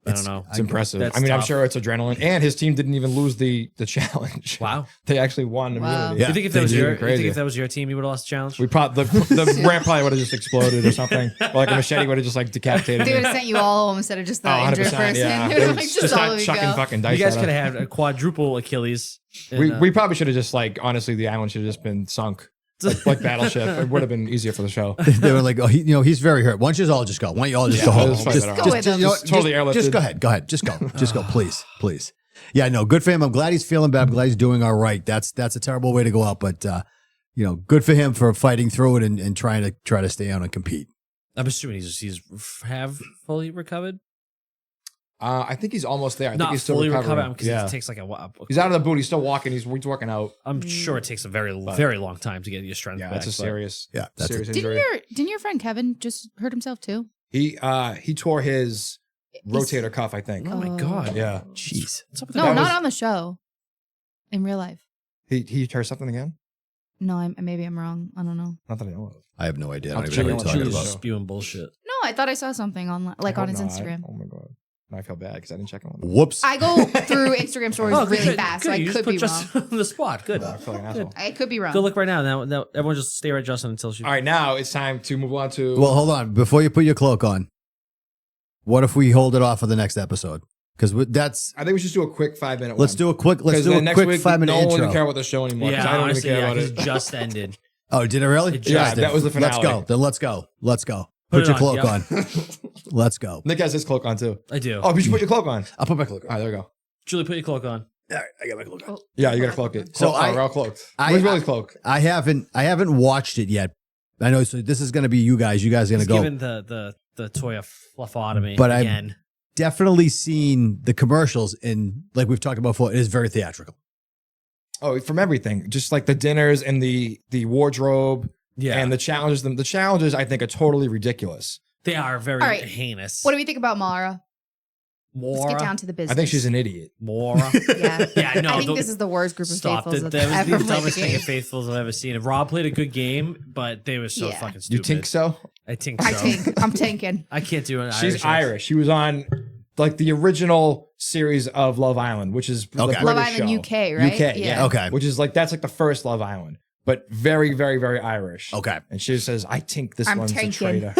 I don't know. it's impressive. That's I mean, I'm tough. sure it's adrenaline, and his team didn't even lose the challenge. Wow. They actually won Wow. immunity. Yeah. You think if They that was did. your, you Crazy. think if that was your team, you would have lost the challenge? We probably the ramp probably would have just exploded or something, or like a machete would have just like decapitated They me. would have sent you all home instead of just the Oh, injured 100%, person. yeah. They They were would like, just just all not of you chucking go. fucking you dice. guys at could us. have had a quadruple Achilles. We probably should have just like honestly, the island should have just been sunk like Battleship. It would have been easier for the show. They were like, oh, he's very hurt. Why don't you all just go? Why don't you all just go Yeah, home? let's fight Just, that Go out. with them. you know what? Just totally airlifted. Just go ahead. Go ahead. Just go. Just go. Please. Please. Yeah, no, good for him. I'm glad he's feeling better. I'm glad he's doing all right. That's a terrible way to go out, but good for him for fighting through it and trying to stay on and compete. I'm assuming he's have fully recovered. I think he's almost there. I think Not he's still fully recovering. recovered because Yeah. it takes like a while. He's out of the boot. He's still walking. He's working out. I'm sure it takes a very long time to get your strength Yeah, back. it's a but- serious, Yeah, that's serious it. injury. Didn't your friend Kevin just hurt himself too? He tore his rotator cuff, I think. Oh my god. Yeah. Jeez. What's up with No, that? That not was- on the show. In real life. He tore something again? No, maybe I'm wrong. I don't know. Not that I know of. I have no idea. I I'll don't check even know it what out. you're He's talking Jeez. about. spewing bullshit. No, I thought I saw something on like I on hope his not. Instagram. Oh my god. Now I feel bad because I didn't check it on. Whoops. I go through Instagram stories really good, fast, good. so I You just could put be Justin wrong. on the spot. Good. I feel like an asshole. I could be wrong. Go look right now. Now everyone just stare at Justin until she. All right, now it's time to move on to. Well, hold on. Before you put your cloak on, what if we hold it off for the next episode? Because that's. I think we should do a quick 5-minute one. Let's do a quick 5-minute no one will intro. care about the show anymore. 'cause Yeah, I don't honestly, even care yeah, about 'cause it. it just ended. Oh, did it really? It Yeah, just that was the Let's finale. go. Then let's go. Let's go. Put your it cloak yep. on. Let's go. Nick has his cloak on too. I do. Oh, you should put your cloak on. I'll put my cloak on. All right, there we go. Julie, put your cloak on. All right, I got my cloak on. Yeah, you got to cloak it. So We're all cloaked. I- Where's Willie's cloak? I haven't watched it yet. I know. So this is going to be you guys. You guys are going He's to go. giving the toy a fluffotomy But I've again. Definitely seen the commercials, and like we've talked about before, it is very theatrical. Oh, from everything. Just like the dinners and the wardrobe Yeah. and the challenges. The challenges, I think, are totally ridiculous. They are very All right. heinous. What do we think about Mara? Let's get down Mora? to the business. I think she's an idiot. Mora? Yeah. Yeah, no. I think this is the worst group of Stop. faithfuls That that's was ever the played dumbest the thing game. of faithfuls I've ever seen. And Rob played a good game, but they were so Yeah. fucking You stupid. think so? I think so. I'm tanking. I can't do an She's Irish accent. Irish. She was on like the original series of Love Island, which is the Okay. British Love Island show. UK, right? UK, yeah. Okay. Which is like that's like the first Love Island, but very, very, very Irish. Okay. And she says, "I think this I'm one's tanking. a traitor."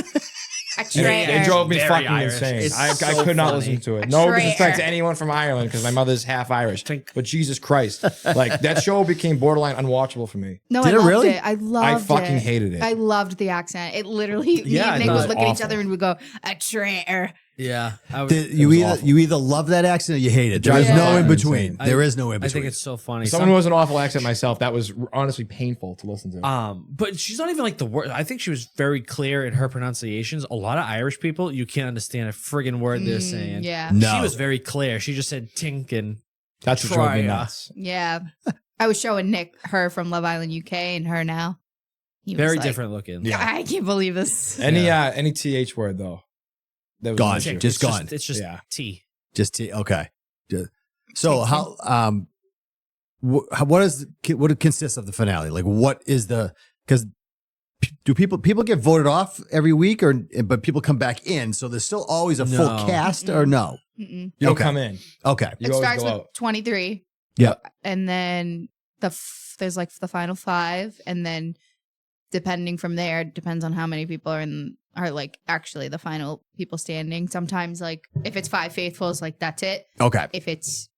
A And traitor. it drove me Very fucking Irish. insane. It's I so could not funny. listen to it. A No traitor. disrespect to anyone from Ireland because my mother's half Irish. Think- But Jesus Christ, like that show became borderline unwatchable for me. No, Did I it loved really? it. I loved it. I fucking hated it. I loved the accent. It literally, me Yeah, and Nick no, would it's look at each awful. other and we'd go, a traitor. Yeah. I would, You was either awful. you either love that accent or you hate it. There is drives no me in fucking between. insane. There is no in I between. think it's so funny. Someone who has an awful accent myself, that was honestly painful to listen to. But she's not even like the word. I think she was very clear in her pronunciations. A lot of Irish people, you can't understand a friggin' word they're saying. Yeah. No. She was very clear. She just said tink and That's what drove me Try, nuts. Yeah. I was showing Nick her from Love Island UK and her now. He was very like, different looking. Yeah. I can't believe this. Any TH word though, that was Gone. an issue. Just It's gone. It's just Yeah. tea. okay. So how what it consists of the finale? Like what is the because do people get voted off every week but people come back in, so there's still always a full No. cast or no? Mm-mm. You don't Okay. come in. Okay. You It always starts go with out. 23. Yep. And then there's like the final 5. And then depending from there, depends on how many people are like actually the final people standing. Sometimes like if it's 5 faithfuls, like that's it. Okay. If it's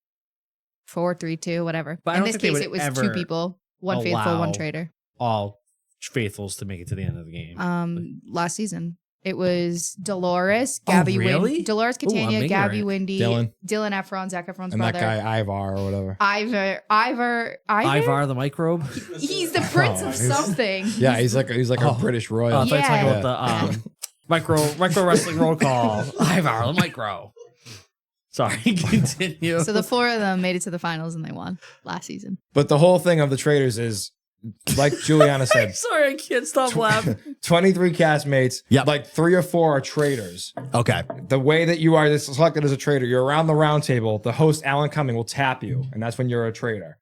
4, 3, 2, whatever. But I In don't this think they case, would it was ever 2 people, 1 faithful, 1 allow- traitor. All faithfuls to make it to the end of the game. Last season. It was Dolores, Oh, Gabby really? Dolores Ooh, I'm Catania, Gabby ignorant. Windy, Dylan. Efron, Zac Efron's And brother. that guy Ivar or whatever. Ivor. Ivar the microbe. He's the prince of Oh, he's- something. Yeah, he's like Oh. a British Oh, royal. I thought you were talking Yeah. about the micro wrestling roll call. Ivar the micro. Sorry, continue. So the 4 of them made it to the finals and they won last season. But the whole thing of the traitors is, like Juliana said, Sorry, I can't stop laughing. 23 castmates. Yep. Like 3 or 4 are traitors. Okay. The way that you are selected as a traitor, you're around the round table. The host, Alan Cumming, will tap you, and that's when you're a traitor.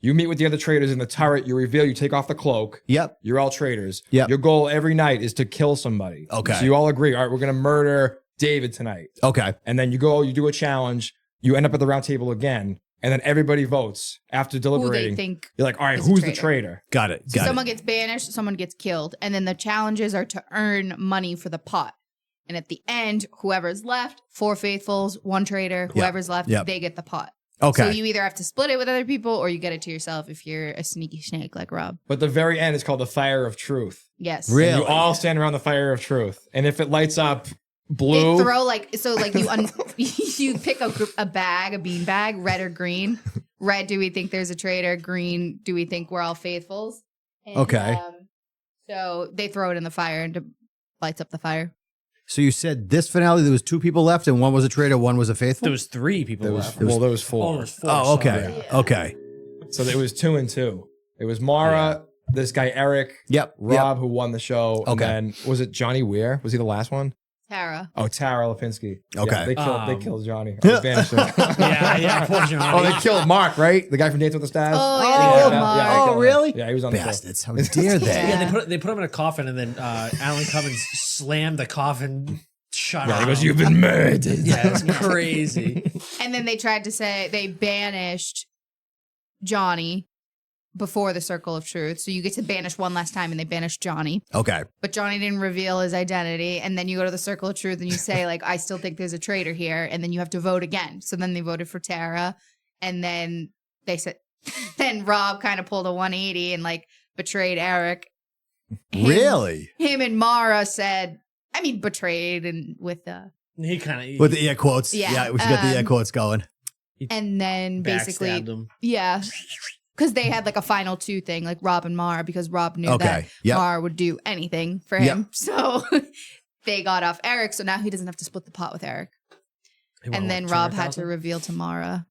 You meet with the other traitors in the turret. You reveal. You take off the cloak. Yep. You're all traitors. Yep. Your goal every night is to kill somebody. Okay. So you all agree. All right, we're gonna murder David tonight. Okay. And then you go. You do a challenge. You end up at the round table again, and then everybody votes after Who deliberating. they think. You're like, all right, is a who's the traitor. traitor? Got it. So Got someone it. gets banished, someone gets killed. And then the challenges are to earn money for the pot. And at the end, whoever's left, 4 faithfuls, 1 traitor, whoever's left, Yep. they get the pot. Okay. So you either have to split it with other people or you get it to yourself if you're a sneaky snake like Rob. But the very end is called the fire of truth. Yes. Really? And you all stand around the fire of truth, and if it lights up They blue, throw like you pick a bag, a bean bag, red or green. Red, do we think there's a traitor? Green, do we think we're all faithfuls? And, Okay. So they throw it in the fire and it lights up the fire. So you said this finale there was 2 people left and one was a traitor, one was a faithful? There was 3 people there was left. there was Oh, 4. there was 4. Oh, okay. sorry. Okay. So it was 2 and 2. It was Mara, this guy Eric, Yep. Rob, who won the show. Okay. And then was it Johnny Weir? Was he the last one? Tara. Oh, Tara Lipinski. Okay. Yeah, they Um, killed Johnny. I banished him. Yeah, poor Johnny. Oh, they killed Mark, right? The guy from Dancing with the Stars. Oh, yeah, Oh, they killed yeah, Mark. they Oh, killed him. really? Yeah, he was on the show. Bastards. How dare they? Yeah. Yeah, they put him in a coffin, and then Alan Cummins slammed the coffin shut. Yeah, he goes, "You've been murdered." Yeah, it's crazy. And then they tried to say they banished Johnny before the Circle of Truth. So you get to banish one last time and they banished Johnny. Okay. But Johnny didn't reveal his identity. And then you go to the Circle of Truth and you say, like, I still think there's a traitor here. And then you have to vote again. So then they voted for Tara. And then they said, then Rob kind of pulled a 180 and like betrayed Eric. Really? Him and Mara said, I mean, betrayed and with He kind of With the air quotes. Yeah, we should get the air quotes going. and then basically, him. yeah, because they had like a final 2 thing, like Rob and Mara, because Rob knew that Okay. Yep. Mara would do anything for him. So they got off Eric, so now he doesn't have to split the pot with Eric. And then Rob had to reveal to Mara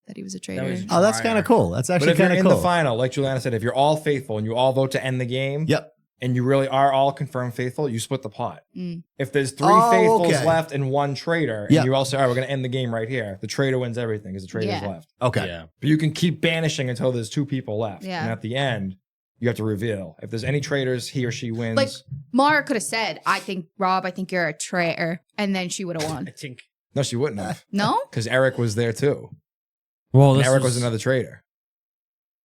that he was a traitor. was- Oh, that's kind of cool. That's But actually if you're kind of in cool. the final, like Juliana said, if you're all faithful and you all vote to end the game, Yep. and you really are all confirmed faithful, you split the pot. Mm. If there's 3 Oh, faithfuls okay. left and 1 traitor, Yep. and you all say, all right, we're going to end the game right here, the traitor wins everything because the traitor's Yeah. left. Okay. Yeah. But you can keep banishing until there's 2 people left. Yeah. And at the end, you have to reveal. If there's any traitors, he or she wins. Like Mara could have said, "I think Rob, I think you're a traitor," and then she would have I won. think. no, she wouldn't have. No, Because Eric was there too. Well, And Eric was another traitor.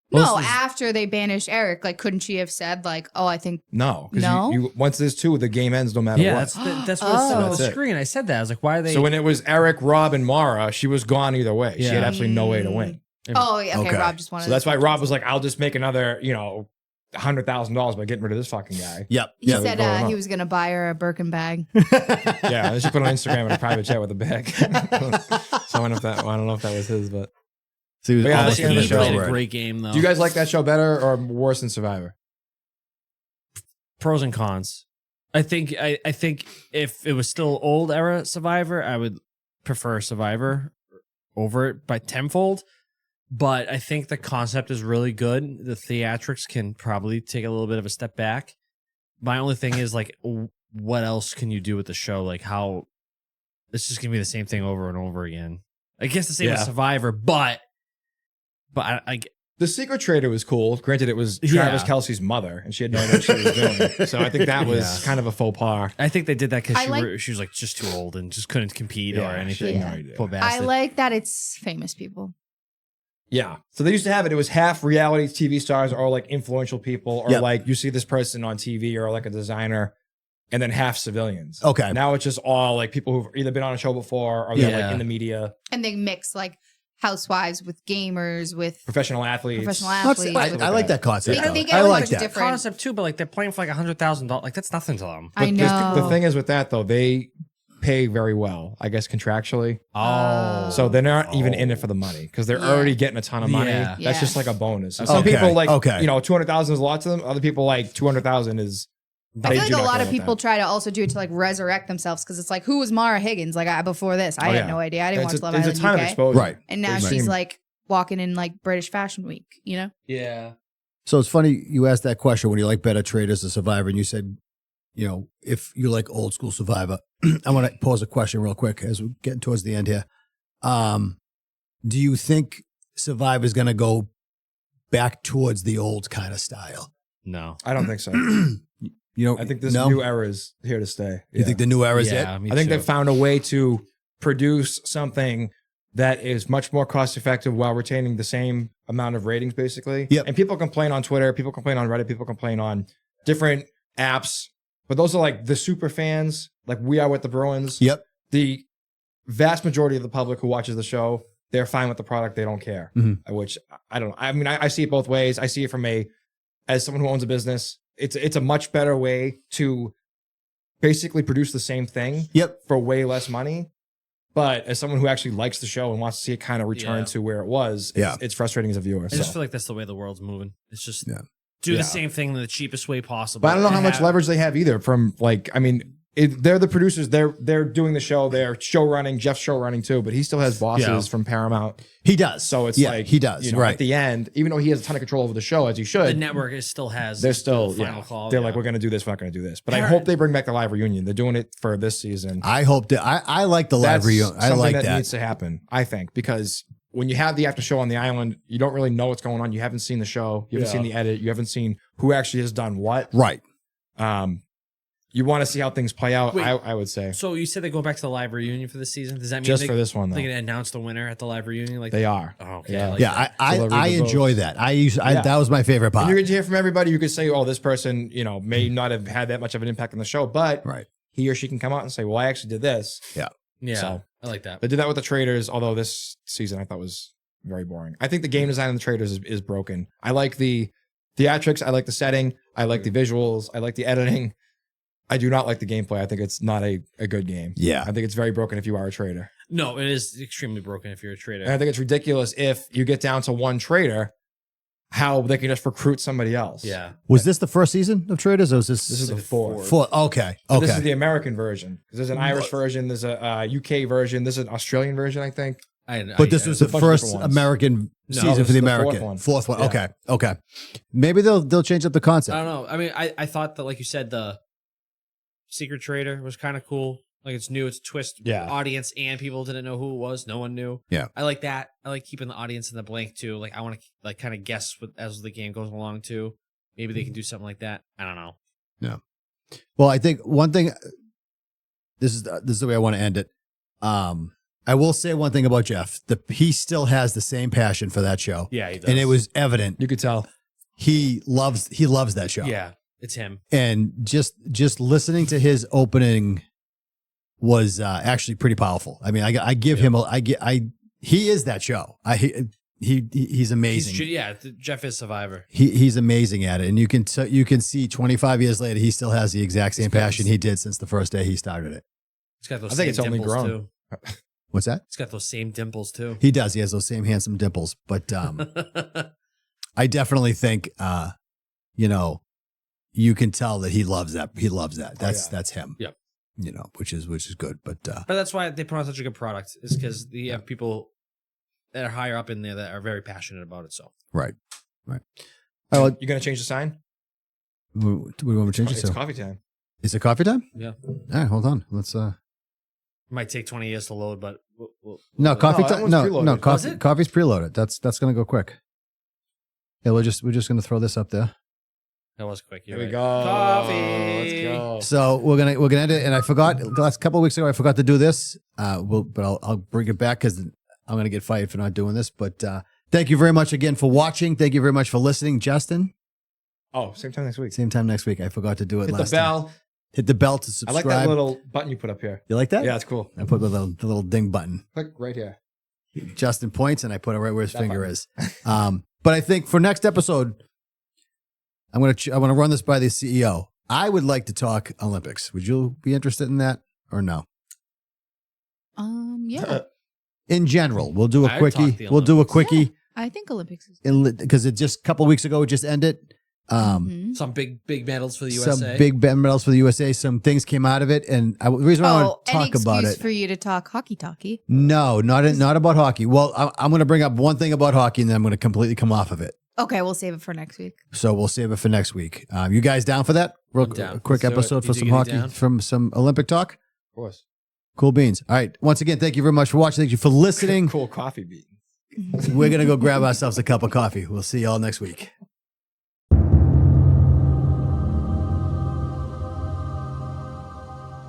Well, no. this is- After they banished Eric, like, couldn't she have said, like, "Oh, I think No. Because No? you, once there's 2, the game ends no matter Yeah, what. that's what it said on That's the it. screen. I said that. I was like, why are they? So when it was Eric, Rob, and Mara, she was gone either way. She had Yeah. absolutely no way to win. oh, yeah, okay, Okay. Rob just wanted." So that's why Rob was like, I'll just make another, $100,000 by getting rid of this fucking guy. Yep. He Yep. said going on. he was gonna buy her a Birkin bag. Yeah, and she put on Instagram in a private chat with a bag. So I don't know if that was his, but So he was But yeah, almost that's the end of he the show. played a over it. great game though. do you guys like that show better or worse than Survivor? Pros and cons. I think if it was still old era Survivor, I would prefer Survivor over it by tenfold. But I think the concept is really good. The theatrics can probably take a little bit of a step back. My only thing is like, what else can you do with the show? Like how it's just gonna be the same thing over and over again. I guess the same with Yeah. Survivor, but I The Secret Traitor was cool. Granted, it was Yeah. Travis Kelce's mother, and she had no idea what she was doing. So I think that was Yeah. kind of a faux pas. I think they did that because I she was like just too old and just couldn't compete Yeah, or she anything. had no idea. Poor I bastard. like that it's famous people. Yeah. So they used to have it. It was half reality TV stars or like influential people or Yep. like you see this person on TV or like a designer, and then half civilians. Okay. Now it's just all like people who've either been on a show before or they're Yeah. like in the media, And they mix like housewives with gamers with professional athletes. professional That's- athletes. I like that concept. They though. think I like everyone's that. different. Concept too, but like they're playing for like $100,000. Like that's nothing to them. I But know. the thing is with that though, they pay very well, I guess contractually. Oh. So they're not even in it for the money because they're Yeah. already getting a ton of money. Yeah. That's Yeah. just like a bonus. So Okay. some people like, Okay. 200,000 is a lot to them. Other people like 200,000 is. I they feel like do a not lot care of about people that. try to also do it to like resurrect themselves because it's like, who was Mara Higgins? Like before this, I Oh, had yeah. no idea. I didn't It's watch a, Love it's Island a ton of UK, exposure. Right. and now Right. she's like walking in like British Fashion Week. You know? Yeah. So it's funny you asked that question when you like better Traitors or Survivor, and you said, if you like old school Survivor. I want to pose a question real quick as we're getting towards the end here. Do you think Survivor is going to go back towards the old kind of style? No. I don't think so. I I think this no? new era is here to stay. You think the new era is it? Yeah, me I think too. they've found a way to produce something that is much more cost effective while retaining the same amount of ratings, basically. Yep. And people complain on Twitter, people complain on Reddit, people complain on different apps, but those are like the super fans, like we are with the Bruins. Yep. The vast majority of the public who watches the show, they're fine with the product, they don't care. Mhm. Which I don't know. I mean, I see it both ways. I see it from as someone who owns a business, it's a much better way to basically produce the same thing Yep. for way less money. But as someone who actually likes the show and wants to see it kind of return Yeah. to where it was, it's frustrating as a viewer. I So. just feel like that's the way the world's moving. It's just Yeah. do Yeah. the same thing in the cheapest way possible. But I don't know how And much have- leverage they have either. From like, I mean, they're the producers. They're doing the show. They're show running. Jeff's show running too, but he still has bosses Yeah. from Paramount. He does. So it's yeah, like he does. At Right. the end, even though he has a ton of control over the show, as he The should, network still has. they're still the final call. They're yeah. like, we're gonna do this. We're not gonna do this. But I Par- hope they bring back the live reunion. They're doing it for this season. I hope that I like the live That's reunion. I something like that that. needs to happen. I think because when you have the after show on the island, you don't really know what's going on. You haven't seen the show. You haven't seen the edit. You haven't seen who actually has done what. Right. You want to see how things play out. Wait. I would say So you said they go back to the live reunion for this season. Does that mean just they, for this one though, they can announce the winner at the live reunion? Like they are. Oh, okay. Yeah. I like Yeah, that. I Deliver the enjoy votes. that. Yeah. That was my favorite And part. you're going to hear from everybody. You could say, oh, this person, may not have had that much of an impact on the show, but Right. he or she can come out and say, well, I actually did this. Yeah, So- I like that. They did that with the Traitors, although this season I thought was very boring. I think the game design of the Traitors is broken. I like the theatrics. I like the setting. I like the visuals. I like the editing. I do not like the gameplay. I think it's not a good game. Yeah. I think it's very broken if you are a trader. No, it is extremely broken if you're a trader. And I think it's ridiculous if you get down to one trader, how they can just recruit somebody else. Yeah. Was this the first season of Traitors, or was this? This is the fourth. Fourth. Okay. So Okay. This is the American version. There's an Irish version. There's a UK version. This is an Australian version, I think. But this was the a bunch of first different ones. American No, season this for the is the fourth American. one. Fourth one. Yeah. Okay. Okay. Maybe they'll change up the I concept. don't know. I mean, I thought that, like you said, the Secret Trader was kind of cool. Like, it's new. It's a twist. Yeah. Audience and people didn't know who it was. No one knew. Yeah. I like that. I like keeping the audience in the blank too. Like, I want to like kind of guess as the game goes along too. Maybe they can do something like that. I don't know. Well, I think one thing. This is the way I want to end it. I will say one thing about Jeff. He still has the same passion for that show. Yeah, he does. And it was evident. You could tell. He loves that show. Yeah, it's him. And just listening to his opening was actually pretty powerful. I mean, I give him he is that show. He's amazing. Jeff is Survivor. He's amazing at it, and you can see 25 years later he still has the exact same passion he did since the first day he started it. He's got those. I think same it's only dimples, grown. Too. What's that? He's got those same dimples too. He does. He has those same handsome dimples. But I definitely think you can tell that he loves that. He loves that. That's him. Yep. Which is good. But that's why they put on such a good product. Is because you have people that are higher up in there that are very passionate about it. So right. All right. Well, You gonna change the sign? what do we want to change it It's to? coffee time. Is it coffee time? yeah, All right, hold on. Let's it might take 20 years to load, but No, coffee that time. one's No, preloaded. Was it? coffee's preloaded. That's gonna go quick. Yeah, we're just gonna throw this up there. that was quick. Here You're we right. go. Coffee. Let's go. So we're gonna end it. And I forgot the last couple of weeks ago. I forgot to do this. But I'll bring it back because I'm gonna get fired for not doing this. But thank you very much again for watching. Thank you very much for listening, Justin. Oh, same time next week. Same time next week. I forgot to do it Hit last the bell. time. Hit the bell to I subscribe. like that little button you put up here. You like that? Yeah, it's cool. I put the little ding button. Click right here. Justin points, and I put it right where his That finger button. is. But I think for next episode, I want to run this by the CEO. I would like to talk Olympics. Would you be interested in that or no? Yeah. In general, we'll do a I'd talk quickie. the We'll do a Olympics. quickie I think Olympics is because it just a couple weeks ago it just ended. Mhm. Some big medals for the Some USA. big medals for the USA. Some things came out of it, and the reason why I want to any talk about excuse it. for you to talk hockey talkie. No, not about hockey. Well, I'm going to bring up one thing about hockey, and then I'm going to completely come off of it. Okay, we'll save it for next week. So we'll save it for next week. You guys down for that? I'm down. A quick Let's do it. episode for You some diggity hockey, down? from some Olympic talk. Of course. Cool beans. All right. Once again, thank you very much for watching. Thank you for listening. Cool coffee beans. We're going to go grab ourselves a cup of coffee. We'll see y'all next week.